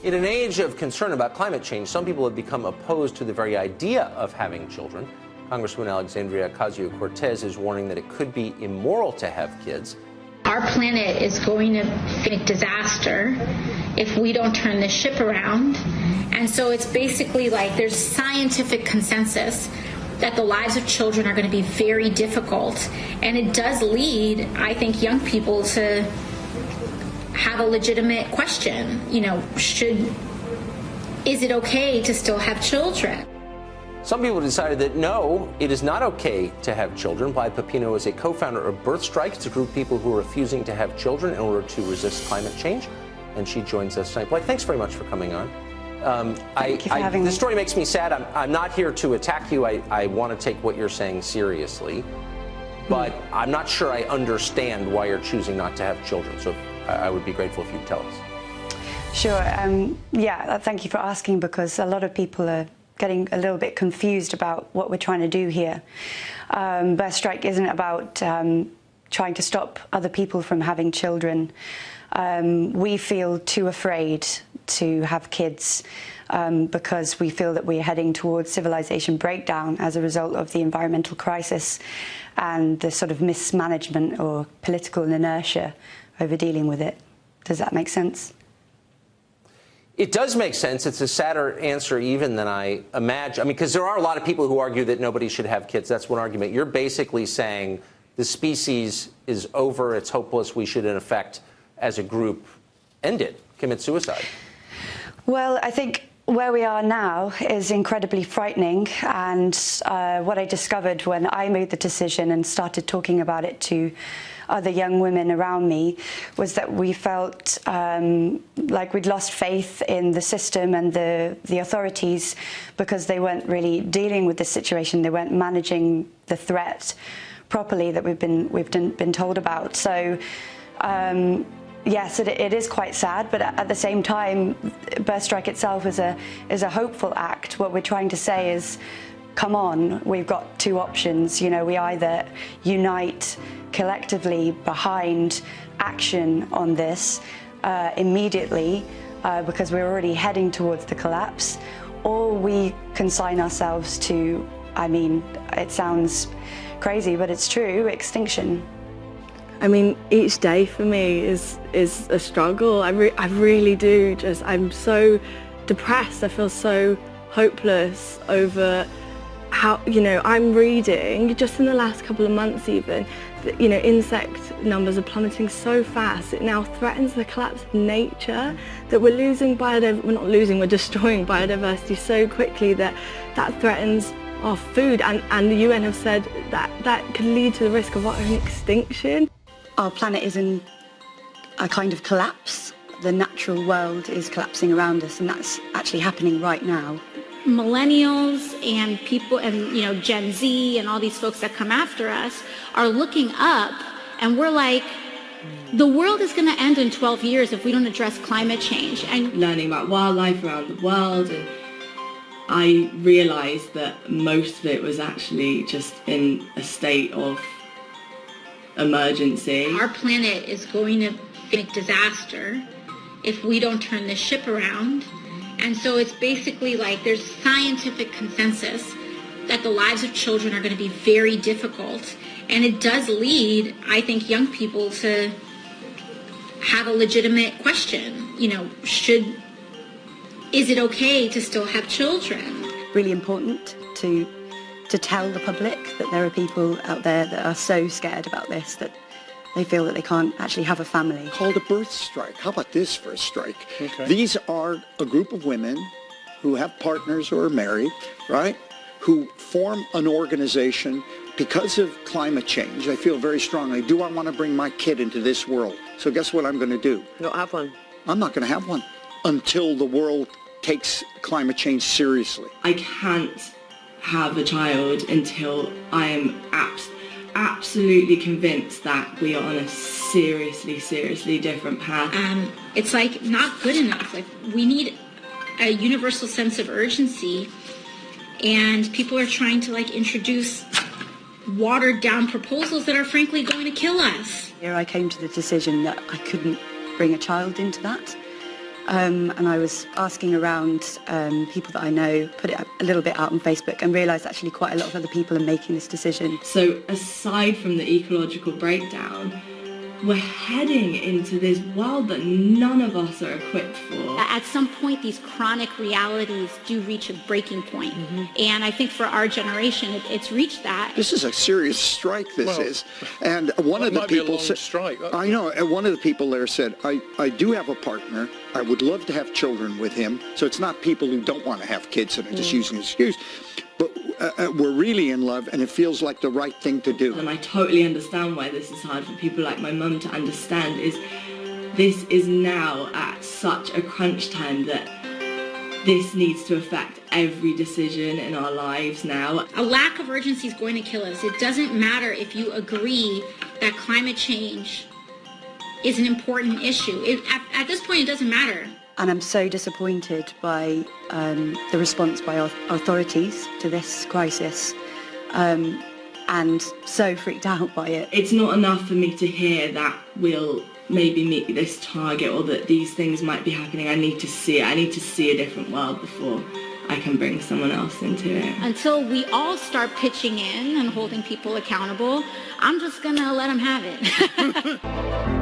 In an age of concern about climate change, some people have become opposed to the very idea of having children. Congresswoman Alexandria Ocasio-Cortez is warning that it could be immoral to have kids. Our planet is going to face disaster if we don't turn this ship around. And so it's basically like there's scientific consensus that the lives of children are going to be very difficult. And it does lead, I think, young people to have a legitimate question. You know, is it okay to still have children? Some people decided that no, it is not okay to have children. Blythe Pepino is a co-founder of Birth Strike. It's a group of people who are refusing to have children in order to resist climate change. And she joins us tonight. Blythe, thanks very much for coming on. Thank you for having me. This story makes me sad. I'm not here to attack you. I want to take what you're saying seriously. But I'm not sure I understand why you're choosing not to have children. So I would be grateful if you'd tell us. Sure. Yeah, thank you for asking, because a lot of people are getting a little bit confused about what we're trying to do here. Birth Strike isn't about trying to stop other people from having children. We feel too afraid to have kids because we feel that we're heading towards civilization breakdown as a result of the environmental crisis and the sort of mismanagement or political inertia over dealing with it. Does that make sense? It does make sense. It's a sadder answer even than I imagine. I mean, because there are a lot of people who argue that nobody should have kids. That's one argument. You're basically saying the species is over, it's hopeless, we should, in effect, as a group, end it, commit suicide. Well, I think where we are now is incredibly frightening, and what I discovered when I made the decision and started talking about it to other young women around me was that we felt like we'd lost faith in the system and the authorities, because they weren't really dealing with the situation. They weren't managing the threat properly that we've been told about. So yes, it is quite sad, but at the same time, Birth Strike itself is a hopeful act. What we're trying to say is, come on, we've got two options. You know, we either unite collectively behind action on this immediately, because we're already heading towards the collapse, or we consign ourselves to, I mean, it sounds crazy, but it's true, extinction. I mean, each day for me is a struggle. I really do. I'm so depressed. I feel so hopeless over how, you know, I'm reading just in the last couple of months even, that, you know, insect numbers are plummeting so fast. It now threatens the collapse of nature, that we're losing biodiversity, we're not losing, we're destroying biodiversity so quickly that threatens our food. And the UN have said that could lead to the risk of our own extinction. Our planet is in a kind of collapse. The natural world is collapsing around us, and that's actually happening right now. Millennials and people, and, you know, Gen Z and all these folks that come after us are looking up, and we're like, the world is going to end in 12 years if we don't address climate change. And learning about wildlife around the world, and I realised that most of it was actually just in a state of emergency. Our planet is going to face disaster if we don't turn this ship around. And so it's basically like there's scientific consensus that the lives of children are going to be very difficult. And it does lead, I think, young people to have a legitimate question. You know, is it okay to still have children? Really important to tell the public that there are people out there that are so scared about this that they feel that they can't actually have a family. Called a birth strike. How about this for a strike? Okay. These are a group of women who have partners or are married, right, who form an organization because of climate change. I feel very strongly, do I want to bring my kid into this world? So guess what I'm going to do? Not have one. I'm not going to have one until the world takes climate change seriously. I can't have a child until I am absolutely convinced that we are on a seriously different path. It's like not good enough. Like, we need a universal sense of urgency, and people are trying to like introduce watered down proposals that are frankly going to kill us. Here I came to the decision that I couldn't bring a child into that, and I was asking around people that I know, put it a little bit out on Facebook, and realised actually quite a lot of other people are making this decision. So aside from the ecological breakdown, we're heading into this world that none of us are equipped for. At some point, these chronic realities do reach a breaking point. And I think for our generation, it's reached that. This is a serious strike, this is. And one of the people said, strike. I know, and one of the people there said, I do have a partner. I would love to have children with him. So it's not people who don't want to have kids and are just using an excuse. But we're really in love, and it feels like the right thing to do. And I totally understand why this is hard for people like my mum to understand, is this is now at such a crunch time that this needs to affect every decision in our lives now. A lack of urgency is going to kill us. It doesn't matter if you agree that climate change is an important issue. At this point, it doesn't matter. And I'm so disappointed by the response by authorities to this crisis, and so freaked out by it. It's not enough for me to hear that we'll maybe meet this target or that these things might be happening. I need to see it. I need to see a different world before I can bring someone else into it. Until we all start pitching in and holding people accountable, I'm just going to let them have it.